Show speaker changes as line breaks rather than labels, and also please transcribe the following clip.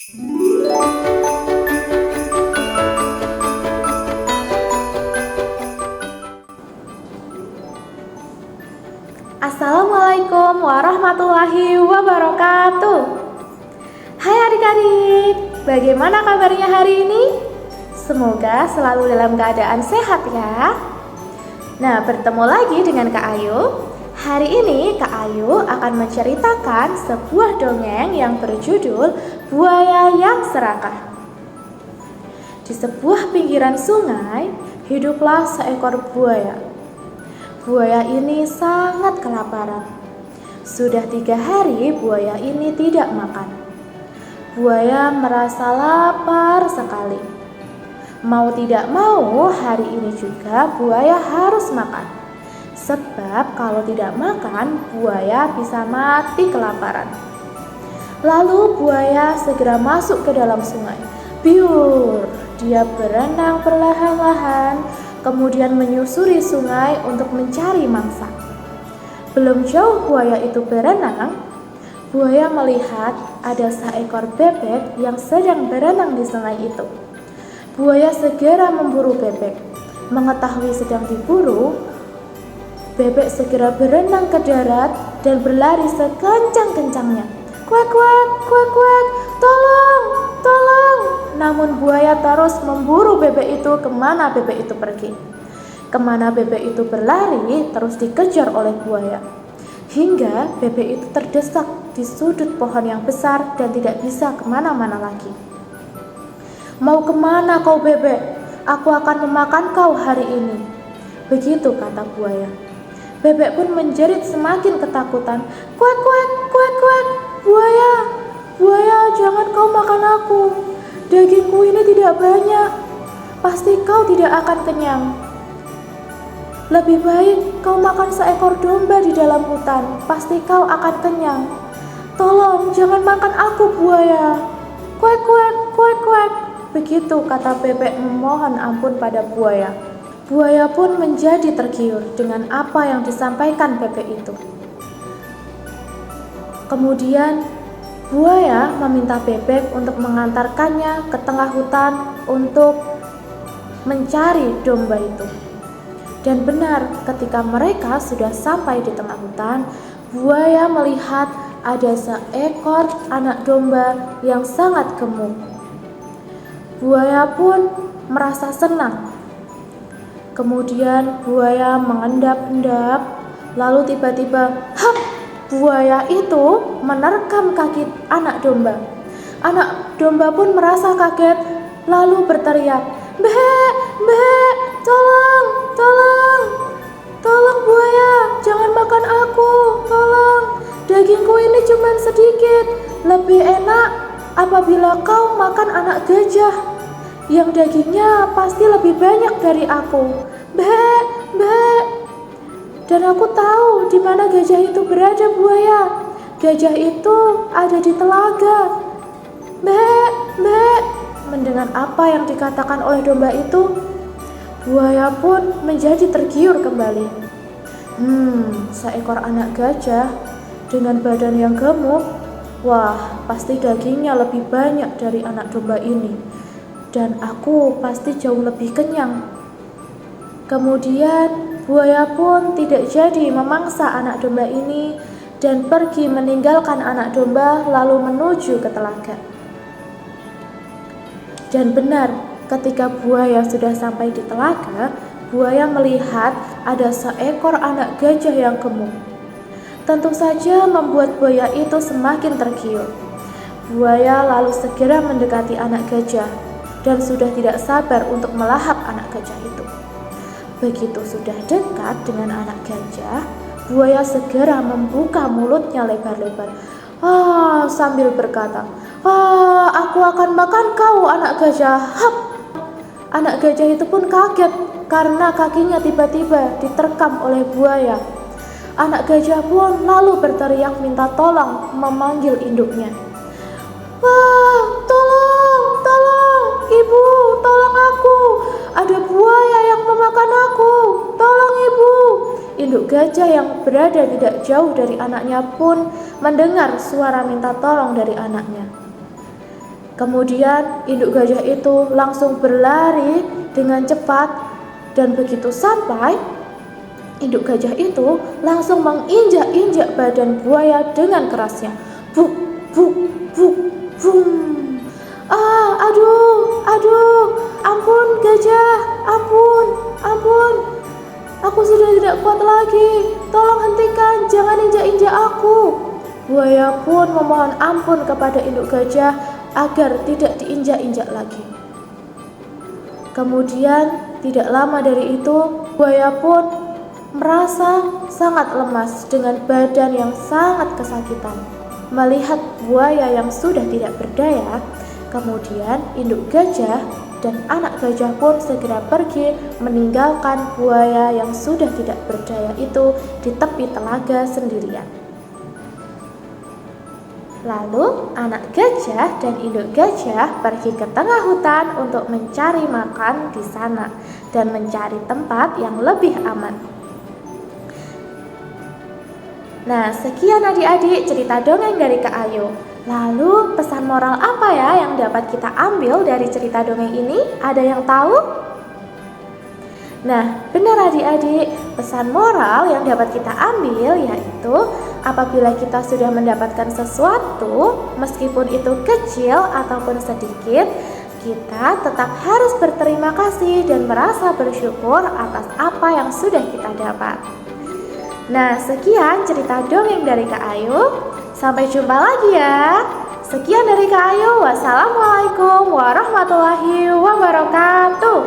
Assalamualaikum warahmatullahi wabarakatuh. Hai adik-adik, bagaimana kabarnya hari ini? Semoga selalu dalam keadaan sehat ya. Nah, bertemu lagi dengan Kak Ayu. Hari ini Kak Ayu akan menceritakan sebuah dongeng yang berjudul Buaya yang Serakah. Di sebuah pinggiran sungai, hiduplah seekor buaya. Buaya ini sangat kelaparan. Sudah 3 hari buaya ini tidak makan. Buaya merasa lapar sekali. Mau tidak mau, hari ini juga buaya harus makan. Sebab kalau tidak makan, buaya bisa mati kelaparan. Lalu buaya segera masuk ke dalam sungai. Biur, dia berenang perlahan-lahan, kemudian menyusuri sungai untuk mencari mangsa. Belum jauh buaya itu berenang, buaya melihat ada seekor bebek yang sedang berenang di sungai itu. Buaya segera memburu bebek. Mengetahui sedang diburu, bebek segera berenang ke darat dan berlari sekencang-kencangnya. Kuek, kuek, kuek, kuek, tolong, tolong. Namun buaya terus memburu bebek itu kemana bebek itu pergi. Kemana bebek itu berlari terus dikejar oleh buaya. Hingga bebek itu terdesak di sudut pohon yang besar dan tidak bisa kemana-mana lagi. Mau kemana kau bebek? Aku akan memakan kau hari ini. Begitu kata buaya. Bebek pun menjerit semakin ketakutan. Kuek, kuek, kuek, kuek. Buaya, buaya, jangan kau makan aku. Dagingku ini tidak banyak. Pasti kau tidak akan kenyang. Lebih baik kau makan seekor domba di dalam hutan. Pasti kau akan kenyang. Tolong, jangan makan aku, buaya. Kuek, kuek, kuek, kuek. Begitu kata bebek memohon ampun pada buaya. Buaya pun menjadi tergiur dengan apa yang disampaikan bebek itu. Kemudian buaya meminta bebek untuk mengantarkannya ke tengah hutan untuk mencari domba itu. Dan benar, ketika mereka sudah sampai di tengah hutan, buaya melihat ada seekor anak domba yang sangat gemuk. Buaya pun merasa senang. Kemudian buaya mengendap-endap, lalu tiba-tiba, hap! Buaya itu menerkam kaki anak domba. Anak domba pun merasa kaget, lalu berteriak, "Bek, bek, tolong, tolong, tolong buaya, jangan makan aku, tolong. Dagingku ini cuma sedikit, lebih enak apabila kau makan anak gajah, yang dagingnya pasti lebih banyak dari aku. Bek, bek." Dan aku tahu di mana gajah itu berada, buaya. Gajah itu ada di telaga. Bek, bek. Mendengar apa yang dikatakan oleh domba itu, buaya pun menjadi tergiur kembali. Seekor anak gajah dengan badan yang gemuk. Wah, pasti dagingnya lebih banyak dari anak domba ini. Dan aku pasti jauh lebih kenyang. Kemudian buaya pun tidak jadi memangsa anak domba ini dan pergi meninggalkan anak domba lalu menuju ke telaga. Dan benar, ketika buaya sudah sampai di telaga, buaya melihat ada seekor anak gajah yang gemuk. Tentu saja membuat buaya itu semakin tergiur. Buaya lalu segera mendekati anak gajah dan sudah tidak sabar untuk melahap anak gajah itu. Begitu sudah dekat dengan anak gajah, buaya segera membuka mulutnya lebar-lebar. Sambil berkata, aku akan makan kau, anak gajah. Hap! Anak gajah itu pun kaget karena kakinya tiba-tiba diterkam oleh buaya. Anak gajah pun lalu berteriak minta tolong memanggil induknya. Tolong, tolong, ibu, tolong aku. Ada buaya yang memakan aku. Tolong ibu. Induk gajah yang berada tidak jauh dari anaknya pun mendengar suara minta tolong dari anaknya. Kemudian induk gajah itu langsung berlari dengan cepat, dan begitu sampai, induk gajah itu langsung menginjak-injak badan buaya dengan kerasnya. Buk, buk, buk, bum. Aduh, ampun gajah, ampun. Aku sudah tidak kuat lagi, tolong hentikan, jangan injak-injak aku. Buaya pun memohon ampun kepada induk gajah agar tidak diinjak-injak lagi. Kemudian tidak lama dari itu, buaya pun merasa sangat lemas dengan badan yang sangat kesakitan. Melihat buaya yang sudah tidak berdaya, kemudian induk gajah dan anak gajah pun segera pergi meninggalkan buaya yang sudah tidak berdaya itu di tepi telaga sendirian. Lalu anak gajah dan induk gajah pergi ke tengah hutan untuk mencari makan di sana dan mencari tempat yang lebih aman. Nah, sekian adik-adik cerita dongeng dari Kak Ayu. Lalu pesan moral apa ya yang dapat kita ambil dari cerita dongeng ini? Ada yang tahu? Nah, benar adik-adik, pesan moral yang dapat kita ambil yaitu apabila kita sudah mendapatkan sesuatu, meskipun itu kecil ataupun sedikit, kita tetap harus berterima kasih dan merasa bersyukur atas apa yang sudah kita dapat. Nah, sekian cerita dongeng dari Kak Ayu. Sampai jumpa lagi ya. Sekian dari Kak Ayu. Wassalamualaikum warahmatullahi wabarakatuh.